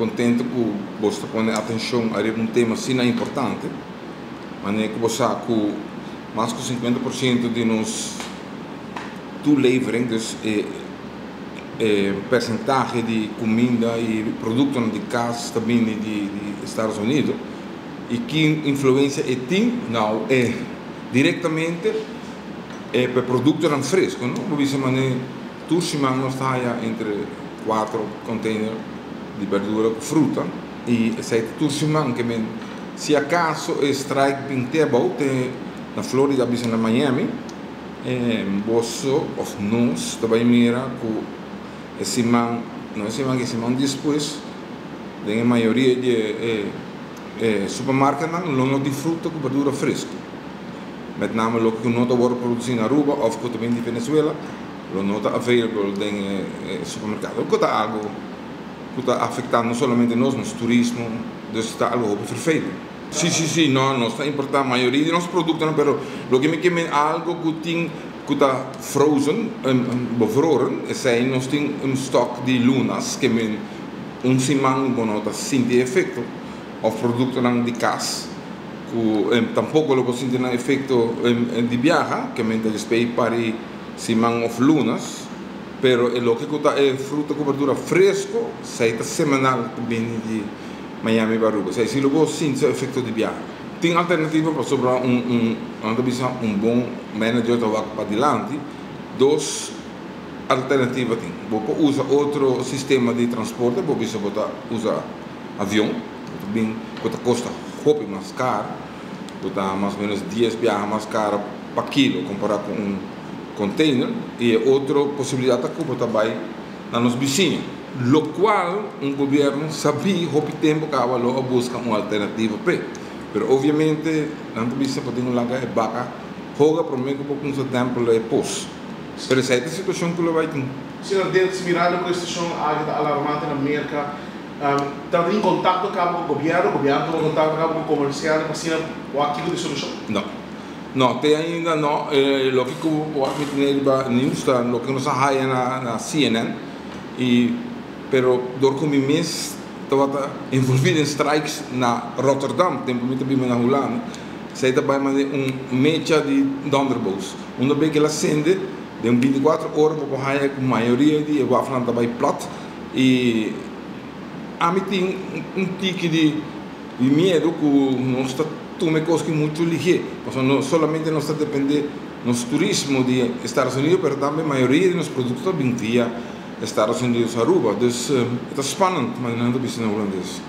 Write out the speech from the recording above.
contente que você põe atenção a um tema assim importante, mas é que você que mais que 50% de nós toelevering, dus percentage de comida e produtos de casa também de Estados Unidos, e que influência tem não é diretamente para produtos frescos, não? Por isso mané turciman nós está entre 4 containers de verdura e fruta e esse turciman que se acaso strike pintebal na Flórida, na Miami, você ou nós também mira que esse man não esse man que esse man depois a maioria de supermercados não tem fruta com verdura fresca. Met name o que não está produzido na Aruba ou que também de Venezuela, não está available no supermercado. Que está algo que está afetando não somente nós, nosso turismo, dus está algo perfeito. Sim, não está importando a maioria de nossos produtos, mas o que me quer algo que está frozen, bevroren, é nós temos stock de lunas que semana não está sentindo efeito, ou produtos de casa, que tampouco lo sentir efeito de viagem, que está para semana of lunas, pero o que está fruta com verdura fresco, está semanal também de Miami Baruba. Se logo sinto o efeito de viagem. Tem alternativa para sobre um bom manager para adiante. Duas alternativas tem. Você usa outro sistema de transporte, você usa avião, também custa mais caro, mais ou menos 10 viagens mais caro para quilo comparado com container, e outra possibilidade é que você vai nos vizinhos. Lo qual governo sabia que tempo que a busca uma alternativa para. Mas obviamente, não precisa ter um lugar de vaca, joga para mim que um tempo é pós. Mas essa é a situação que vai ter. Se não tem se mirar com a situação alarmante na América, está em contato com o governo tem contato com o comercial, para o aquilo de solução? Não, tem ainda não. O que eu acho que nós saímos na CNN, pero door com mês estava envolvido em strikes na Rotterdam, também na Holanda. Sei também mecha de Donderbosch. Uma vez que ela acende, de 24 horas para a maioria de Wafland também plat e a mim tem tique de medo que não está tomando coisas muito ligeiro, não somente não está dependendo do turismo de Estados Unidos, mas também a maioria dos produtos vêm via Estados Unidos Aruba, dus het is spannend, maar dan heb je het in Hollands.